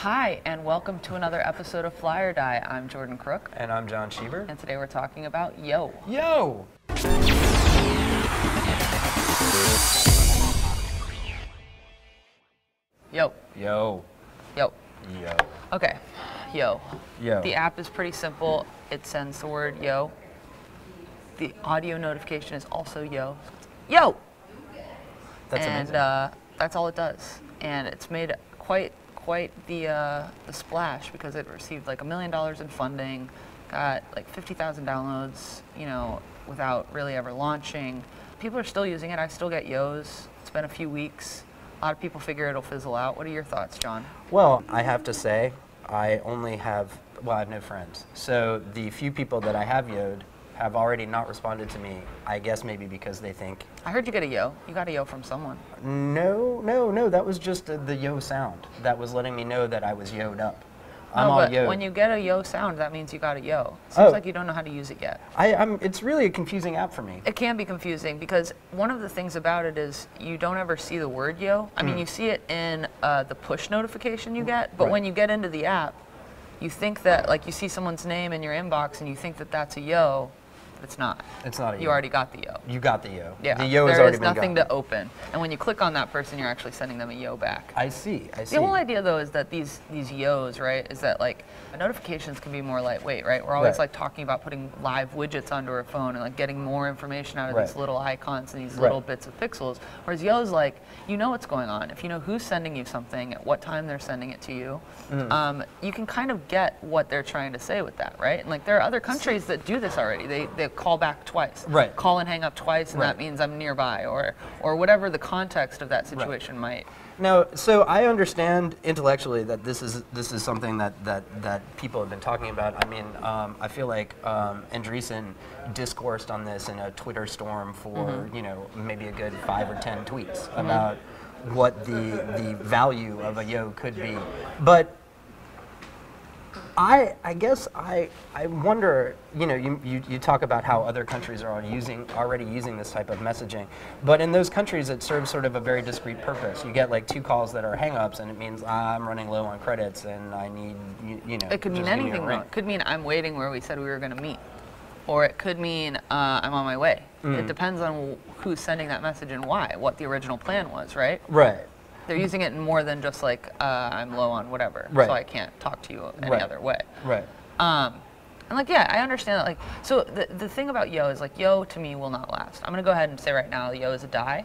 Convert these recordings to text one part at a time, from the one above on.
Hi, and welcome to another episode of Fly or Die. I'm Jordan Crook. And I'm John Schieber. And today we're talking about Yo. Yo! Yo. Yo. Yo. Yo. Okay. Yo. Yo. The app is pretty simple. It sends the word yo. The audio notification is also yo. Yo! That's amazing. And that's all it does. And it's made quite the splash because it received like $1 million in funding, got like 50,000 downloads, without really ever launching. People are still using it. I still get yos. It's been a few weeks. A lot of people figure it'll fizzle out. What are your thoughts, John? Well, I have to say, I have no friends. So the few people that I have yo'd have already not responded to me, I guess maybe because they think... I heard you get a yo. You got a yo from someone. No, that was just the yo sound. That was letting me know that I was yo'd up. But when you get a yo sound, that means you got a yo. Seems like you don't know how to use it yet. It's really a confusing app for me. It can be confusing because one of the things about it is you don't ever see the word yo. I mean, you see it in the push notification you get, but when you get into the app, you think that, like, you see someone's name in your inbox and you think that that's a yo. It's not. It's not a yo. You already got the yo. You got the yo. Yeah. The yo has already been There is nothing gotten. to open. And when you click on that person, you're actually sending them a yo back. I see. The whole idea, though, is that these yos, right, is that, like, notifications can be more lightweight, right? We're always, like, talking about putting live widgets onto our phone and, like, getting more information out of these little icons and these little bits of pixels. Whereas yos, like, you know what's going on. If you know who's sending you something, at what time they're sending it to you, you can kind of get what they're trying to say with that, right? And, like, there are other countries that do this already. They call back twice. Right. Call and hang up twice, and that means I'm nearby, or whatever the context of that situation might. Now, so I understand intellectually that this is something that people have been talking about. I mean, I feel like Andreessen discoursed on this in a Twitter storm for maybe a good 5 or 10 tweets about what the value of a yo could be, but. I guess I wonder, you talk about how other countries are already using this type of messaging, but in those countries it serves sort of a very discrete purpose. You get like 2 calls that are hang-ups and it means I'm running low on credits and I need, It could mean anything though. It could mean I'm waiting where we said we were going to meet. Or it could mean I'm on my way. It depends on who's sending that message and why, what the original plan was, right? Right. They're using it in more than just like, I'm low on whatever, so I can't talk to you any other way. Right. And like, yeah, I understand that. Like, so the thing about yo is like, yo to me will not last. I'm gonna go ahead and say right now, yo is a die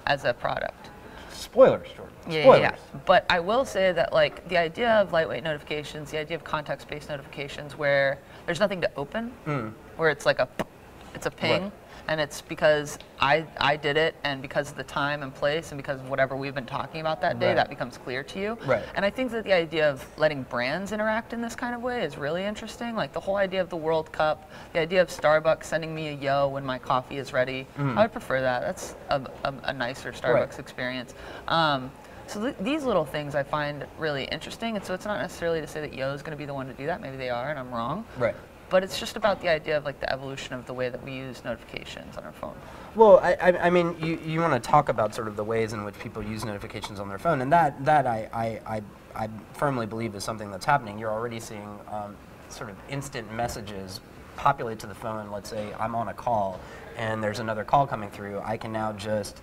as a product. Spoilers, Jordan. Yeah. But I will say that like the idea of lightweight notifications, the idea of context-based notifications where there's nothing to open, where it's like it's a ping. And it's because I did it, and because of the time and place, and because of whatever we've been talking about that day, that becomes clear to you. Right. And I think that the idea of letting brands interact in this kind of way is really interesting. Like the whole idea of the World Cup, the idea of Starbucks sending me a yo when my coffee is ready. I would prefer that. That's a nicer Starbucks experience. So these little things I find really interesting, and so it's not necessarily to say that yo is going to be the one to do that. Maybe they are, and I'm wrong. Right. But it's just about the idea of like the evolution of the way that we use notifications on our phone. Well, I mean, you want to talk about sort of the ways in which people use notifications on their phone, and that I firmly believe is something that's happening. You're already seeing sort of instant messages populate to the phone. Let's say I'm on a call, and there's another call coming through. I can now just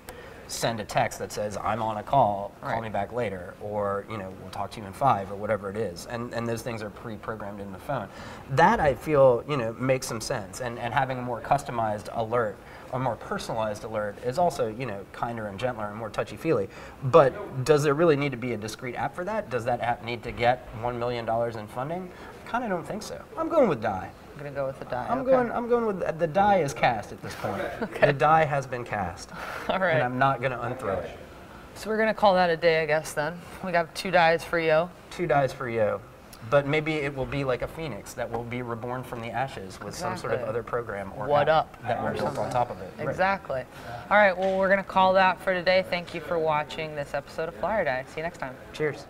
send a text that says, I'm on a call, call me back later, or, we'll talk to you in 5, or whatever it is. And those things are pre-programmed in the phone. That, I feel, makes some sense. And having a more customized alert, a more personalized alert, is also, kinder and gentler and more touchy-feely. But does there really need to be a discrete app for that? Does that app need to get $1 million in funding? I kind of don't think so. I'm going with die. I'm gonna go with the die. I'm going with the die is cast at this point. The die has been cast. All right. And I'm not gonna unthrow it. So we're gonna call that a day, I guess. Then we got 2 dies for yo. 2 dies for yo, but maybe it will be like a phoenix that will be reborn from the ashes with some sort of other program or app that we're built on top of it. Exactly. All right. Well, we're gonna call that for today. Thank you for watching this episode of Fly or Die. See you next time. Cheers.